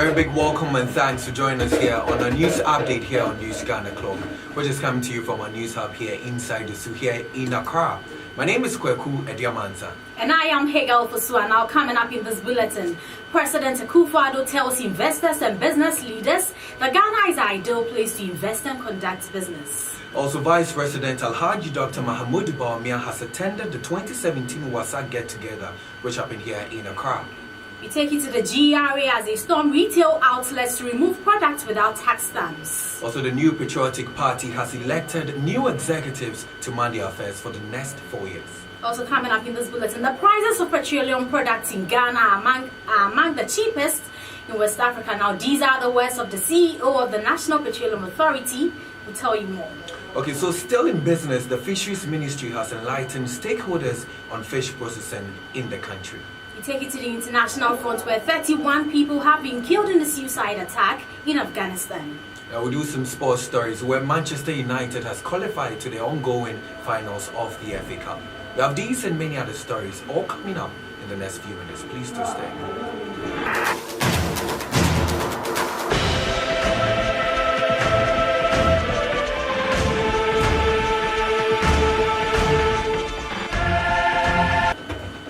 very big welcome and thanks for joining us here on a news update here on News Ghana Club, which is coming to you from our news hub here inside the zoo here in Accra. My name is Kweku Ediamanza. And I am Hegel Fosua. Now coming up in this bulletin, President Akufo-Addo tells investors and business leaders that Ghana is an ideal place to invest and conduct business. Also, Vice President Alhaji Dr. Mahamudu Bawumia has attended the 2017 WASA get-together, which happened here in Accra. We take you to the GRA as they storm retail outlets to remove products without tax stamps. Also, the new Patriotic Party has elected new executives to man their affairs for the next 4 years. Also coming up in this bulletin, the prices of petroleum products in Ghana are among the cheapest in West Africa. Now, these are the words of the CEO of the National Petroleum Authority. We'll tell you more. Okay, so still in business, the Fisheries Ministry has enlightened stakeholders on fish processing in the country. We take it to the international front where 31 people have been killed in the suicide attack in Afghanistan. Now we'll do some sports stories where Manchester United has qualified to the ongoing finals of the FA Cup. We have these and many other stories all coming up in the next few minutes. Please do stay.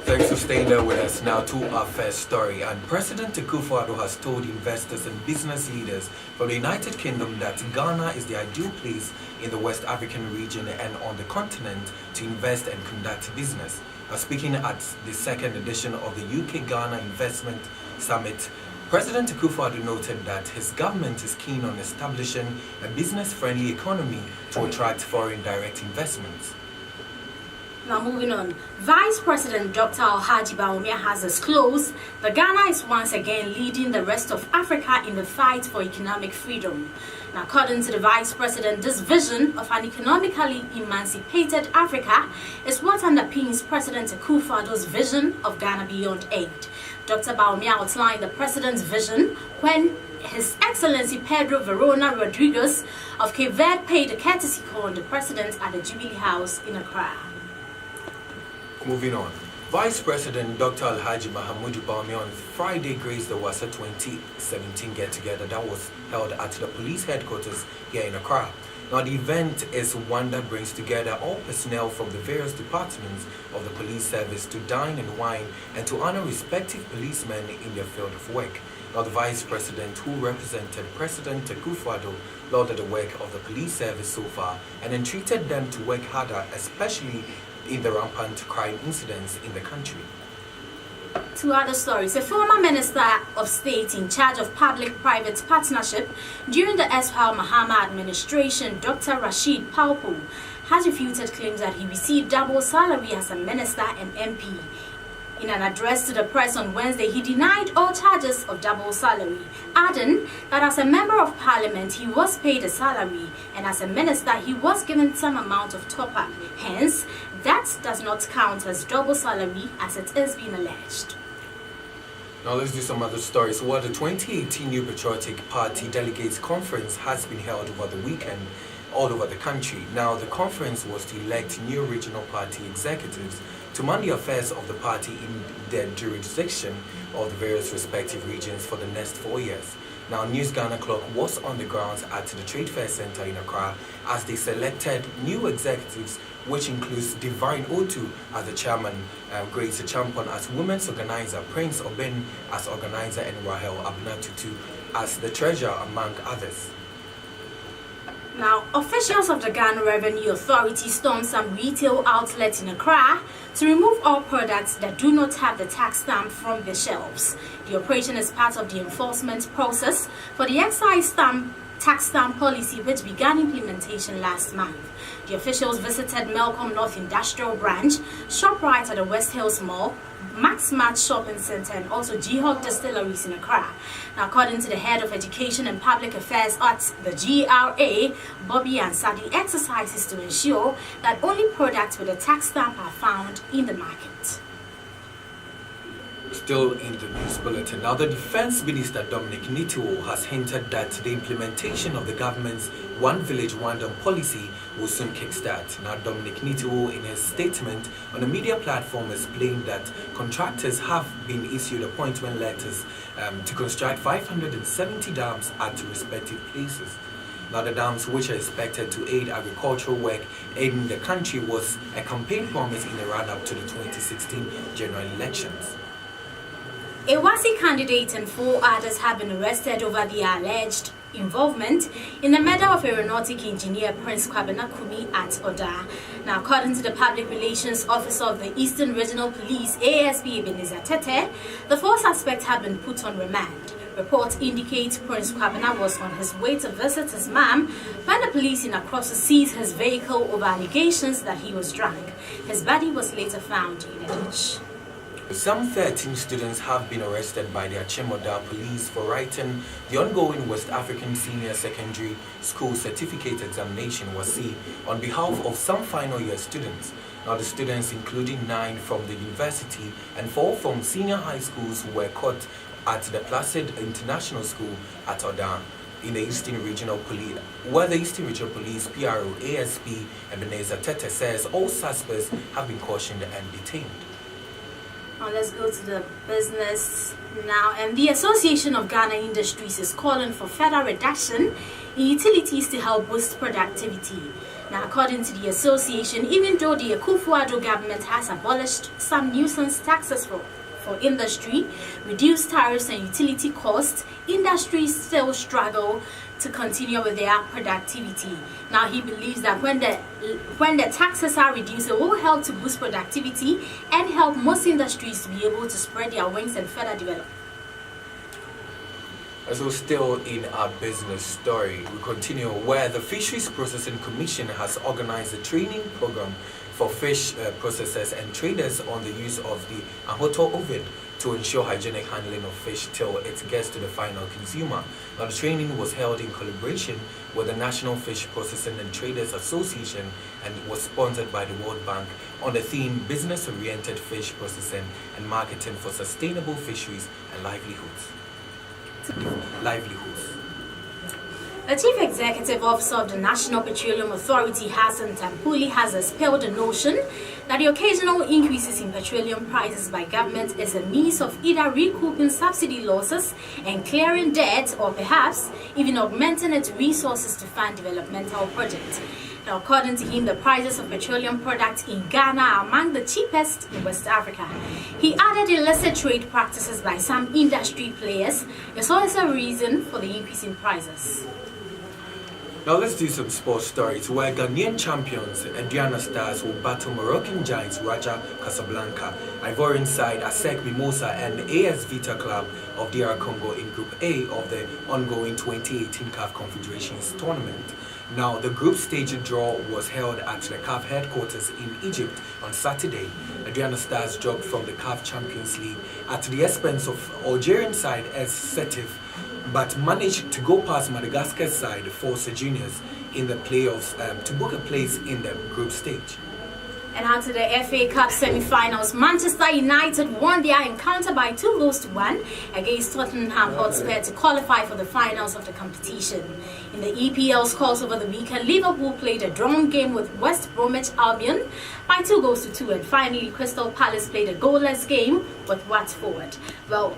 Thanks for staying there with us. Now to our first story. And President Akufo-Addo has told investors and business leaders from the United Kingdom that Ghana is the ideal place in the West African region and on the continent to invest and conduct business. Speaking at the second edition of the UK-Ghana Investment Summit, President Akufo-Addo noted that his government is keen on establishing a business-friendly economy to attract foreign direct investments. Now moving on, Vice President Dr. Alhaji Bawumia has disclosed that Ghana is once again leading the rest of Africa in the fight for economic freedom. Now, according to the Vice President, this vision of an economically emancipated Africa is what underpins President Akufo-Addo's vision of Ghana Beyond Aid. Dr. Bawumia outlined the President's vision when His Excellency Pedro Verona Rodriguez of Cape Verde paid a courtesy call on the President at the Jubilee House in Accra. Moving on, Vice President Dr. Alhaji Mahamudu Bawumia on Friday graced the WASA 2017 get-together that was held at the police headquarters here in Accra. Now, the event is one that brings together all personnel from the various departments of the police service to dine and wine and to honor respective policemen in their field of work. Now, the Vice President, who represented President Akufo-Addo, lauded the work of the police service so far and entreated them to work harder, especially in the rampant crime incidents in the country. Two other stories. A former Minister of State in charge of public-private partnership during the Esfahal Mahama administration, Dr. Rashid Paupo, has refuted claims that he received double salary as a minister and MP. In an address to the press on Wednesday, he denied all charges of double salary, adding that as a member of parliament he was paid a salary and as a minister he was given some amount of top-up. Hence, that does not count as double salary as it is being alleged. Now let's do some other stories. Well, the 2018 New Patriotic Party Delegates Conference has been held over the weekend all over the country. Now, the conference was to elect new regional party executives to man the affairs of the party in their jurisdiction of the various respective regions for the next 4 years. Now, News Ghana Clock was on the grounds at the Trade Fair Center in Accra as they selected new executives, which includes Divine Otu as the chairman, Grace Champon as women's organizer, Prince Oben as organizer, and Rahel Abnatutu as the treasurer, among others. Now, officials of the Ghana Revenue Authority stormed some retail outlets in Accra to remove all products that do not have the tax stamp from the shelves. The operation is part of the enforcement process for the excise tax stamp policy, which began implementation last month. The officials visited Melcom North Industrial Branch, ShopRite at the West Hills Mall, Max Mart Shopping Center, and also G-Hawk Distilleries in Accra. Now, according to the head of Education and Public Affairs at the GRA, Bobby Ansah, the exercise is to ensure that only products with a tax stamp are found in the market. Still in the news bulletin. Now, the Defense Minister Dominic Nitiwo has hinted that the implementation of the government's One Village, One Dam policy will soon kickstart. Now, Dominic Nitiwo, in his statement on a media platform, explained that contractors have been issued appointment letters to construct 570 dams at respective places. Now, the dams, which are expected to aid agricultural work in the country, was a campaign promise in the run-up to the 2016 general elections. A WASI candidate and 4 others have been arrested over their alleged involvement in the murder of aeronautic engineer Prince Kwabena Kumi at Oda. Now, according to the Public Relations Officer of the Eastern Regional Police, ASP Ebenezer Tete, the 4 suspects have been put on remand. Reports indicate Prince Kwabena was on his way to visit his mom when the police in Accra seized his vehicle over allegations that he was drunk. His body was later found in a ditch. Some 13 students have been arrested by the Achimota police for writing the ongoing West African Senior Secondary School Certificate Examination (WASSCE) on behalf of some final year students. Now, the students, including 9 from the university and 4 from senior high schools, were caught at the Placid International School at Oda in the Eastern Regional Police, where the Eastern Regional Police PRO ASP Ebenezer Tete says all suspects have been cautioned and detained. Now let's go to the business now. And the Association of Ghana Industries is calling for further reduction in utilities to help boost productivity. Now, according to the association, even though the Akufo-Addo government has abolished some nuisance taxes for industry, reduced tariffs and utility costs, industries still struggle to continue with their productivity. Now, he believes that when the taxes are reduced, it will help to boost productivity and help most industries to be able to spread their wings and further develop. So, still in our business story, we continue where the Fisheries Processing Commission has organized a training program for fish processors and traders on the use of the Ahoto oven to ensure hygienic handling of fish till it gets to the final consumer. Now, the training was held in collaboration with the National Fish Processing and Traders Association and was sponsored by the World Bank on the theme Business-Oriented Fish Processing and Marketing for Sustainable Fisheries and Livelihoods. The Chief Executive Officer of the National Petroleum Authority, Hassan Tampuli, has expelled the notion that the occasional increases in petroleum prices by government is a means of either recouping subsidy losses and clearing debt, or perhaps even augmenting its resources to fund developmental projects. Now, according to him, the prices of petroleum products in Ghana are among the cheapest in West Africa. He added illicit trade practices by some industry players is also a reason for the increase in prices. Now let's do some sports stories where Ghanaian champions Aduana Stars will battle Moroccan giants Raja Casablanca, Ivorian side ASEC Mimosa and AS Vita Club of DR Congo in Group A of the ongoing 2018 CAF Confederations Tournament. Now, the group stage draw was held at the CAF headquarters in Egypt on Saturday. Aduana Stars dropped from the CAF Champions League at the expense of Algerian side AS Setif, but managed to go past Madagascar's side Forza Juniors in the playoffs to book a place in the group stage. And on to the FA Cup semi-finals, Manchester United won their encounter by 2-1 against Tottenham Hotspur to qualify for the finals of the competition. In the EPL scores over the weekend, Liverpool played a drawn game with West Bromwich Albion by 2-2, and finally Crystal Palace played a goalless game with Watford. Well,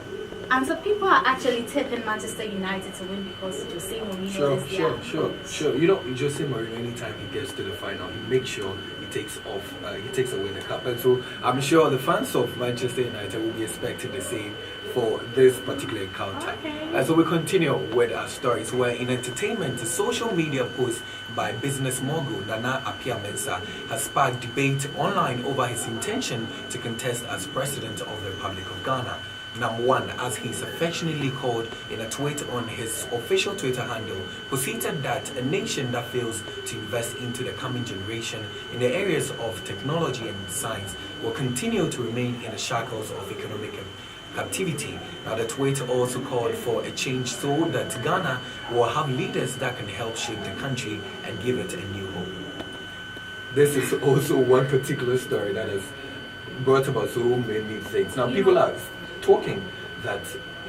and so people are actually tipping Manchester United to win because Jose Mourinho is there. Sure. You know, Jose Mourinho, anytime he gets to the final, he makes sure he takes away the cup. And so I'm sure the fans of Manchester United will be expecting the same for this particular encounter. Okay. And so we continue with our stories where in entertainment, a social media post by business mogul Nana Appiah-Mensah has sparked debate online over his intention to contest as president of the Republic of Ghana. Number one, as he's affectionately called in a tweet on his official Twitter handle, posited that a nation that fails to invest into the coming generation in the areas of technology and science will continue to remain in the shackles of economic captivity. Now, the tweet also called for a change so that Ghana will have leaders that can help shape the country and give it a new hope. This is also one particular story that has brought about so many things. Now, people ask, talking that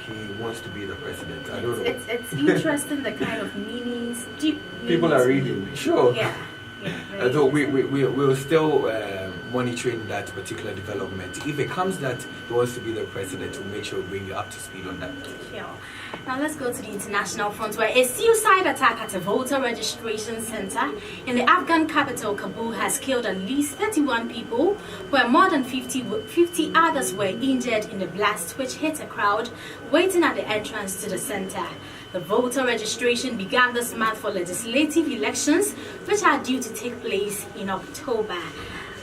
he wants to be the president. I don't know. It's interesting the kind of meanings, deep meanings. People are reading. Sure. Yeah. Although we're still monitoring that particular development. If it comes that he wants to be the president, we'll make sure we bring you up to speed on that. Sure. Now let's go to the international front, where a suicide attack at a voter registration center in the Afghan capital Kabul has killed at least 31 people, where more than 50 others were injured in the blast which hit a crowd waiting at the entrance to the center. The voter registration began this month for legislative elections, which are due to take place in October.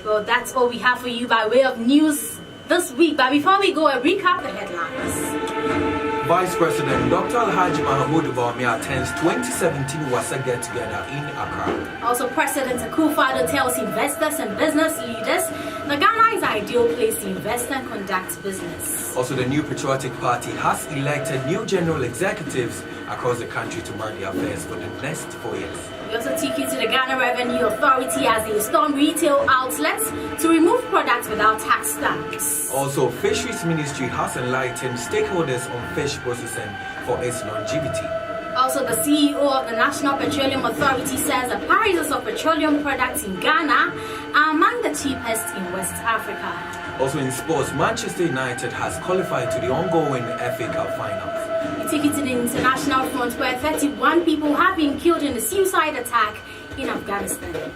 Well, that's all we have for you by way of news this week. But before we go, a recap of the headlines. Vice President Dr. Alhaji Mahmoud Bawumia attends 2017 WASA get-together in Accra. Also, President Akufo-Addo tells investors and business leaders that Ghana is the ideal place to invest and conduct business. Also, the New Patriotic Party has elected new general executives across the country to run the affairs for the next 4 years. We also take you to the Ghana Revenue Authority as they storm retail outlets to remove products without tax stamps. Also, Fisheries Ministry has enlightened stakeholders on fish processing for its longevity. Also, the CEO of the National Petroleum Authority says the prices of petroleum products in Ghana are among the cheapest in West Africa. Also in sports, Manchester United has qualified to the ongoing FA Cup finals. We take it to the international front, where 31 people have been killed in a suicide attack in Afghanistan.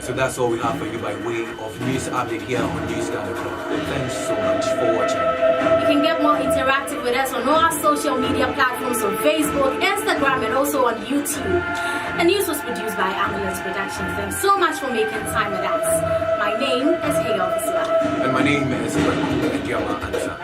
So that's all we have for you by way of news update here on News Ghana Club. Thanks so much for watching. You can get more interactive with us on all our social media platforms on Facebook, Instagram, and also on YouTube. The news was produced by AMULENS Production. Thanks so much for making time with us. My name is Hegel Visula. And my name is Ekiama Ansa.